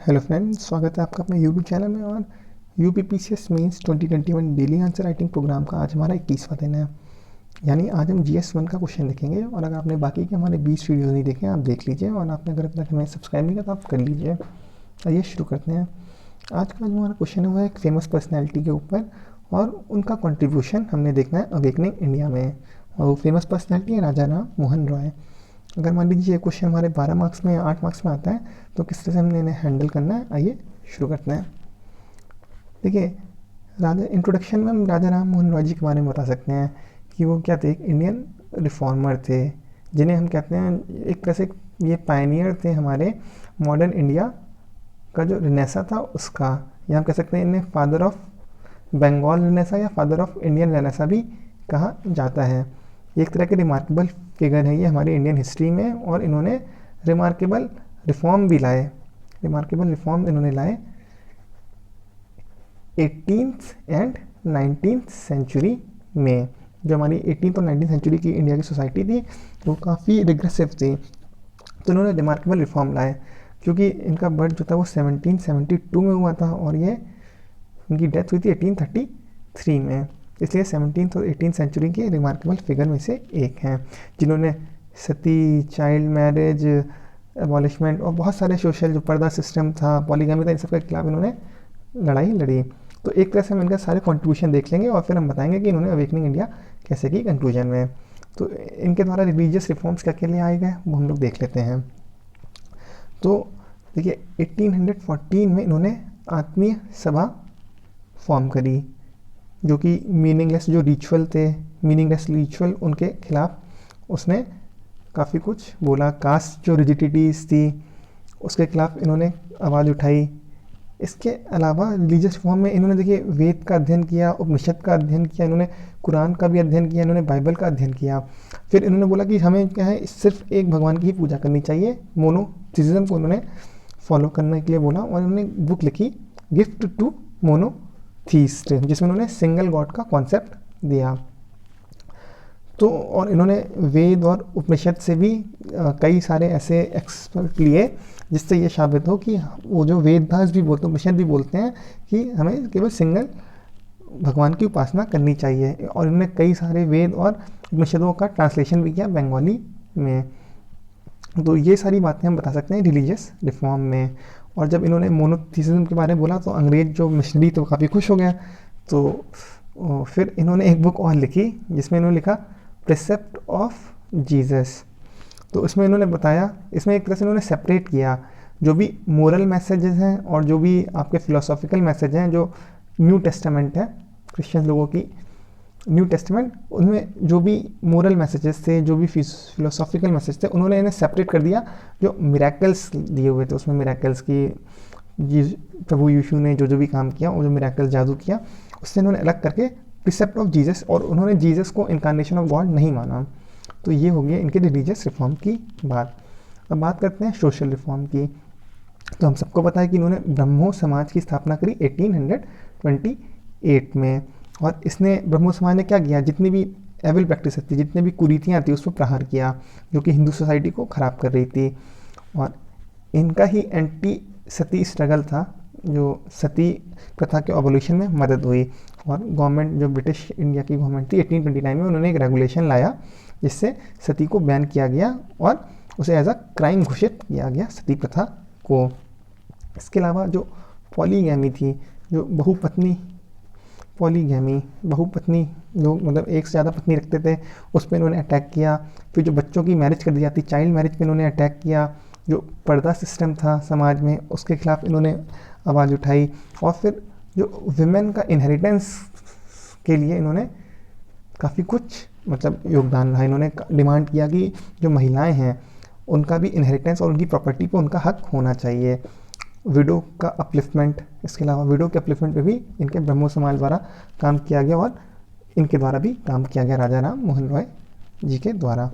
Hello friends, स्वागत है आपका अपने यूट्यूब चैनल में। और UPPCS mains 2021 daily answer writing program का आज हमारा 21वां दिन है। यानी आज हम GS1 का क्वेश्चन देखेंगे। और अगर आपने बाकी के हमारे 20 वीडियो नहीं देखे आप देख लीजिए, और आपने अगर अब तक हमें सब्सक्राइब नहीं किया तो आप कर लीजिए। आइए शुरू करते हैं। आज का जो हमारा क्वेश्चन है वो है एक फेमस पर्सनैलिटी के ऊपर, और उनका कॉन्ट्रीब्यूशन हमने देखना है अवेकनिंग इंडिया में। और वो फेमस पर्सनैलिटी है राजा राम मोहन रॉय। अगर मान लीजिए ये क्वेश्चन हमारे 12 मार्क्स में या 8 मार्क्स में आता है तो किस तरह से हमने इन्हें हैंडल करना है, आइए शुरू करते हैं। देखिए, राजा इंट्रोडक्शन में हम राजा राम मोहन रॉय जी के बारे में बता सकते हैं कि वो क्या थे, एक इंडियन रिफॉर्मर थे, जिन्हें हम कहते हैं एक तरह से ये पायनियर थे हमारे मॉडर्न इंडिया का जो रिनेसा था उसका, या हम कह सकते हैं इन्हें फादर ऑफ बंगाल रेनेसा या फादर ऑफ इंडियन रेनेसा भी कहा जाता है। एक तरह के रिमार्केबल फिगर है ये हमारी इंडियन हिस्ट्री में, और इन्होंने रिमार्केबल रिफॉर्म भी लाए। रिमार्केबल रिफॉर्म इन्होंने लाए 18th एंड 19th सेंचुरी में। जो हमारी 18th और 19th सेंचुरी की इंडिया की सोसाइटी थी वो काफ़ी रिग्रेसिव थी, तो इन्होंने रिमार्केबल रिफॉर्म लाए। क्योंकि इनका बर्थ जो था वो 1772 में हुआ था, और ये इनकी डेथ हुई थी 1833 में। इसलिए 17th और 18th सेंचुरी के रिमार्केबल फिगर में से एक हैं, जिन्होंने सती, चाइल्ड मैरिज, एबॉलिशमेंट और बहुत सारे सोशल जो पर्दा सिस्टम था, पॉलीगैमी था, इन सब के खिलाफ इन्होंने लड़ाई लड़ी। तो एक तरह से हम इनका सारे कॉन्ट्रीब्यूशन देख लेंगे और फिर हम बताएंगे कि इन्होंने अवेकनिंग इंडिया कैसे की कंक्लूजन में। तो इनके द्वारा रिलीजियस रिफॉर्म्स क्या क्या लिए आए गए वो हम लोग देख लेते हैं। तो देखिए, 1814 में इन्होंने आत्मीय सभा फॉर्म करी, जो कि मीनिंगलेस जो रिचुअल थे, मीनिंगलेस रिचुअल उनके खिलाफ उसने काफ़ी कुछ बोला। कास्ट जो रिजिडिटीज़ थी उसके खिलाफ इन्होंने आवाज़ उठाई। इसके अलावा रिलीजियस फॉर्म में इन्होंने देखिए वेद का अध्ययन किया, उपनिषद का अध्ययन किया, इन्होंने कुरान का भी अध्ययन किया, इन्होंने बाइबल का अध्ययन किया। फिर इन्होंने बोला कि हमें क्या है, सिर्फ एक भगवान की ही पूजा करनी चाहिए। मोनोथिज्म को उन्होंने फॉलो करने के लिए बोला, और उन्होंने बुक लिखी गिफ्ट टू मोनोथीस्ट, जिसमें उन्होंने सिंगल गॉड का कॉन्सेप्ट दिया। तो और इन्होंने वेद और उपनिषद से भी कई सारे ऐसे एक्सपर्ट लिए जिससे ये साबित हो कि वो जो वेदव्यास भी बोलते हैं, उपनिषद भी बोलते हैं कि हमें केवल सिंगल भगवान की उपासना करनी चाहिए। और इन्होंने कई सारे वेद और उपनिषदों का ट्रांसलेशन भी किया बंगाली में। तो ये सारी बातें हम बता सकते हैं रिलीजियस रिफॉर्म में। और जब इन्होंने मोनोथिज्म के बारे में बोला तो अंग्रेज जो मिशनरी तो काफ़ी खुश हो गया। तो फिर इन्होंने एक बुक और लिखी जिसमें इन्होंने लिखा प्रिसेप्ट ऑफ जीसस। तो इसमें इन्होंने बताया, इसमें एक तरह से इन्होंने सेपरेट किया जो भी मोरल मैसेजेस हैं और जो भी आपके फिलोसॉफिकल मैसेज हैं, जो न्यू टेस्टामेंट है क्रिश्चियन लोगों की न्यू टेस्टामेंट, उनमें जो भी मोरल मैसेजेस थे, जो भी फिलोसॉफिकल मैसेज थे, उन्होंने इन्हें सेपरेट कर दिया। जो मिराकल्स दिए हुए थे उसमें मिराकल्स की प्रभु यीशु ने जो जो भी काम किया, वो जो मिराकल जादू किया, उससे इन्होंने अलग करके प्रिसेप्ट ऑफ जीसस, और उन्होंने जीसस को इनकारनेशन ऑफ गॉड नहीं माना। तो ये हो गया इनके रिलीजियस रिफॉर्म की बात। अब बात करते हैं सोशल रिफॉर्म की। तो हम सबको पता है कि इन्होंने ब्रह्मो समाज की स्थापना करी 1828 में। और इसने ब्रह्मो समाज ने क्या किया, जितनी भी एविल प्रैक्टिस थी, जितनी भी कुरीतियाँ थी, उस पर प्रहार किया, जो कि हिंदू सोसाइटी को ख़राब कर रही थी। और इनका ही एंटी सती स्ट्रगल था, जो सती प्रथा के एवोल्यूशन में मदद हुई। और गवर्नमेंट जो ब्रिटिश इंडिया की गवर्नमेंट थी 1829 में, उन्होंने एक रेगुलेशन लाया जिससे सती को बैन किया गया और उसे एज अ क्राइम घोषित किया गया, सती प्रथा को। इसके अलावा जो पॉलीगैमी थी, जो बहुपत्नी लोग मतलब एक से ज़्यादा पत्नी रखते थे, उस पर इन्होंने अटैक किया। फिर जो बच्चों की मैरिज कर दी जाती, चाइल्ड मैरिज पे इन्होंने अटैक किया। जो पर्दा सिस्टम था समाज में उसके खिलाफ इन्होंने आवाज़ उठाई। और फिर जो विमेन का इनहेरिटेंस के लिए इन्होंने काफ़ी कुछ मतलब योगदान रहा। इन्होंने डिमांड किया कि जो महिलाएं हैं उनका भी इनहेरिटेंस और उनकी प्रॉपर्टी पे उनका हक होना चाहिए। विडो का अपलिफ्टमेंट, इसके अलावा विडो के अपलिफ्टमेंट पे भी इनके ब्रह्मो समाज द्वारा काम किया गया, और इनके द्वारा भी काम किया गया राजा राम मोहन रॉय जी के द्वारा।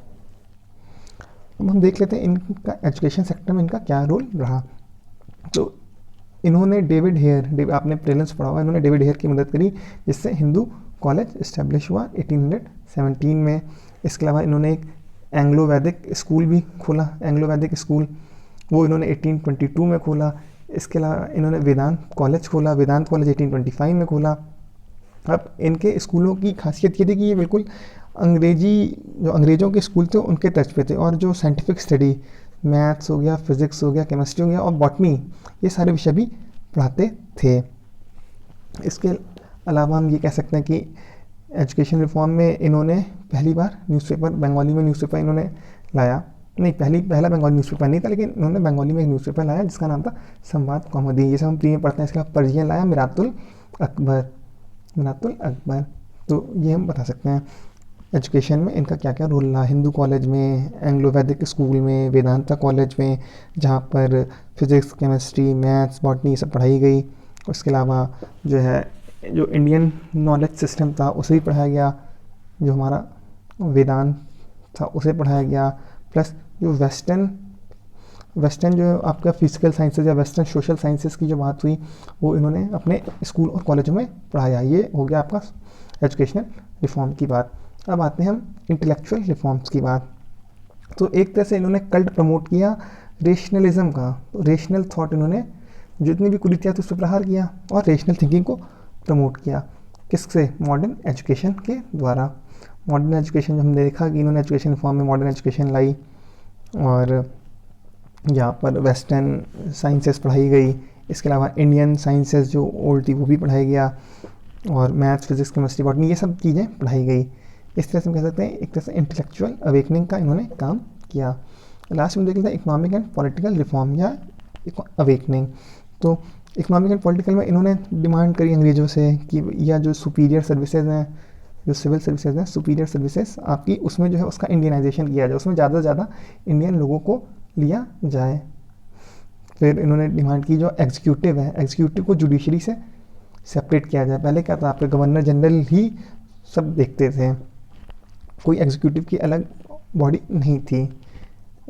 अब हम देख लेते हैं इनका एजुकेशन सेक्टर में इनका क्या रोल रहा। तो इन्होंने डेविड हेयर, आपने प्रेलेंस पढ़ा होगा, इन्होंने डेविड हेयर की मदद करी जिससे हिंदू कॉलेज इस्टेब्लिश हुआ 1817 में। इसके अलावा इन्होंने एक एंग्लो वैदिक स्कूल भी खोला, एंग्लो वैदिक स्कूल, वो इन्होंने 1822 में खोला। इसके अलावा इन्होंने वेदांत कॉलेज खोला, वेदांत कॉलेज 1825 में खोला। अब इनके स्कूलों की खासियत ये थी कि ये बिल्कुल जो अंग्रेज़ों के स्कूल थे उनके तर्ज पे थे, और जो साइंटिफिक स्टडी, मैथ्स हो गया, फिज़िक्स हो गया, केमिस्ट्री हो गया और बॉटनी, ये सारे विषय भी पढ़ाते थे। इसके अलावा हम ये कह सकते हैं कि एजुकेशन रिफॉर्म में इन्होंने पहली बार न्यूज़पेपर, बंगाली में न्यूज़पेपर इन्होंने लाया। नहीं, पहला बंगाली न्यूज़पेपर नहीं था, लेकिन इन्होंने बंगाली में एक न्यूज़पेपर लाया जिसका नाम था संवाद कौमुदी। ये सब हम प्री में पढ़ते हैं। इसके अलावा पर्जियन लाया, मिरातुल अकबर। तो ये हम बता सकते हैं एजुकेशन में इनका क्या क्या रोल रहा। हिंदू कॉलेज में, एंग्लो वैदिक स्कूल में, वेदांता कॉलेज में, जहाँ पर फिज़िक्स, केमिस्ट्री, मैथ्स, बॉटनी सब पढ़ाई गई। उसके अलावा जो इंडियन नॉलेज सिस्टम था उसे भी पढ़ाया गया, जो हमारा वेदांत था उसे पढ़ाया गया। प्लस जो वेस्टर्न जो आपका फिजिकल साइंसेज या वेस्टर्न सोशल साइंसेज की जो बात हुई, वो इन्होंने अपने स्कूल और कॉलेजों में पढ़ाया। ये हो गया आपका एजुकेशनल रिफॉर्म की बात। अब आते हैं हम इंटेलेक्चुअल रिफॉर्म्स की बात। तो एक तरह से इन्होंने कल्ट प्रमोट किया रेशनलिज्म का। तो रेशनल थॉट इन्होंने जितनी भी कुरीतियाँ थी उस पर प्रहार किया और रेशनल थिंकिंग को प्रमोट किया। किससे? मॉडर्न एजुकेशन के द्वारा। मॉडर्न एजुकेशन जो हमने देखा कि इन्होंने एजुकेशन रिफॉर्म में मॉडर्न एजुकेशन लाई, और यहाँ पर वेस्टर्न साइंसेस पढ़ाई गई। इसके अलावा इंडियन साइंसेस जो ओल्ड थी वो भी पढ़ाई गया, और मैथ्स, फिजिक्स, केमिस्ट्री, बॉटनी ये सब चीज़ें पढ़ाई गई। इस तरह से हम कह सकते हैं एक तरह से इंटेलेक्चुअल अवेकनिंग का इन्होंने काम किया। लास्ट में देख लेते हैं इकोनॉमिक एंड पॉलिटिकल रिफॉर्म या अवेकनिंग। तो इकोनॉमिक एंड पॉलिटिकल में इन्होंने डिमांड करी अंग्रेज़ों से कि या जो सुपीरियर सर्विसेज हैं, जो सिविल सर्विसेज हैं, सुपीरियर सर्विसेज आपकी, उसमें जो है उसका इंडियनाइजेशन किया जाए, उसमें ज़्यादा से ज़्यादा इंडियन लोगों को लिया जाए। फिर इन्होंने डिमांड की जो एग्जीक्यूटिव है, एग्जीक्यूटिव को जुडिशरी से सेपरेट किया जाए। पहले क्या था, आपके गवर्नर जनरल ही सब देखते थे, कोई एग्जीक्यूटिव की अलग बॉडी नहीं थी।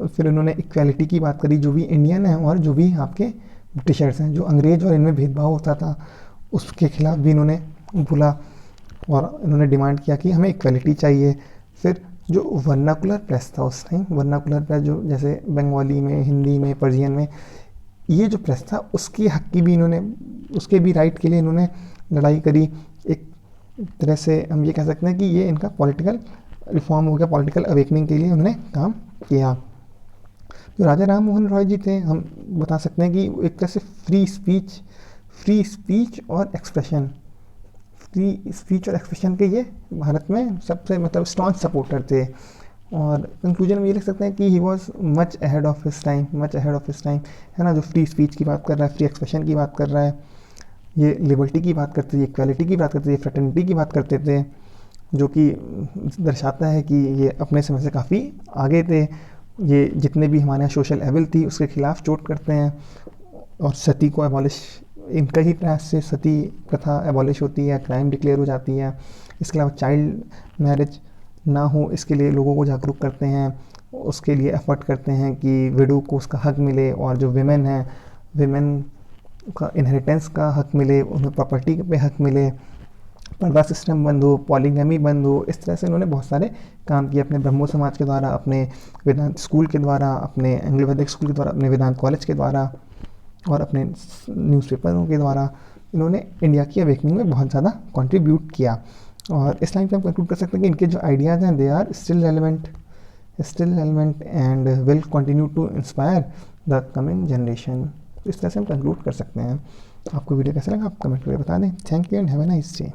फिर उन्होंने इक्वालिटी की बात करी, जो भी इंडियन हैं और जो भी आपके ब्रिटिशर्स हैं, जो अंग्रेज और इनमें भेदभाव होता था उसके खिलाफ भी इन्होंने बोला, और इन्होंने डिमांड किया कि हमें इक्वालिटी चाहिए। फिर जो वर्नाकुलर प्रेस था उस टाइम, वर्नाकुलर प्रेस जो जैसे बंगाली में, हिंदी में, पर्शियन में, ये जो प्रेस था उसकी हक की भी इन्होंने, उसके भी राइट के लिए इन्होंने लड़ाई करी। एक तरह से हम ये कह सकते हैं कि ये इनका पॉलिटिकल रिफॉर्म हो गया, पॉलिटिकल अवेकनिंग के लिए उन्होंने काम किया। जो राजा राम मोहन रॉय जी थे, हम बता सकते हैं कि एक तरह से फ्री स्पीच और एक्सप्रेशन के ये भारत में सबसे मतलब स्ट्रॉन्ग सपोर्टर थे। और कंक्लूजन में ये लिख सकते हैं कि he was much ahead of his time, है ना। जो फ्री स्पीच की बात कर रहा है, फ्री एक्सप्रेशन की बात कर रहा है, ये लिबर्टी की बात करते थे, इक्वालिटी की बात करते थे, फ्रेटर्निटी की बात करते थे, जो कि दर्शाता है कि ये अपने समय से काफ़ी आगे थे। ये जितने भी हमारे यहाँ सोशल एविल थी उसके खिलाफ चोट करते हैं, और सती को एबॉलिश, इनका ही प्रयास से सती प्रथा एबॉलिश होती है, क्राइम डिक्लेयर हो जाती है। इसके अलावा चाइल्ड मैरिज ना हो इसके लिए लोगों को जागरूक करते हैं, उसके लिए एफर्ट करते हैं कि विडो को उसका हक मिले, और जो विमेन हैं, विमेन का इनहेरिटेंस का हक मिले, उन्हें प्रॉपर्टी पे हक मिले, पर्दा सिस्टम बंद हो, पॉलीगैमी बंद हो। इस तरह से उन्होंने बहुत सारे काम किए अपने ब्रह्मो समाज के द्वारा, अपने वेदांत स्कूल के द्वारा, अपने एंग्लो वैदिक स्कूल के द्वारा, अपने वेदांत कॉलेज के द्वारा, और अपने न्यूज़पेपरों के द्वारा। इन्होंने इंडिया की अवेकनिंग में बहुत ज़्यादा कंट्रीब्यूट किया। और इस लाइन पे हम कंक्लूड कर सकते हैं कि इनके जो आइडियाज़ हैं they are still relevant and will continue to inspire the coming generation. इस तरह से हम कंक्लूड कर सकते हैं। आपको वीडियो कैसा लगा आप कमेंट करके बता दें। Thank you and have a nice day.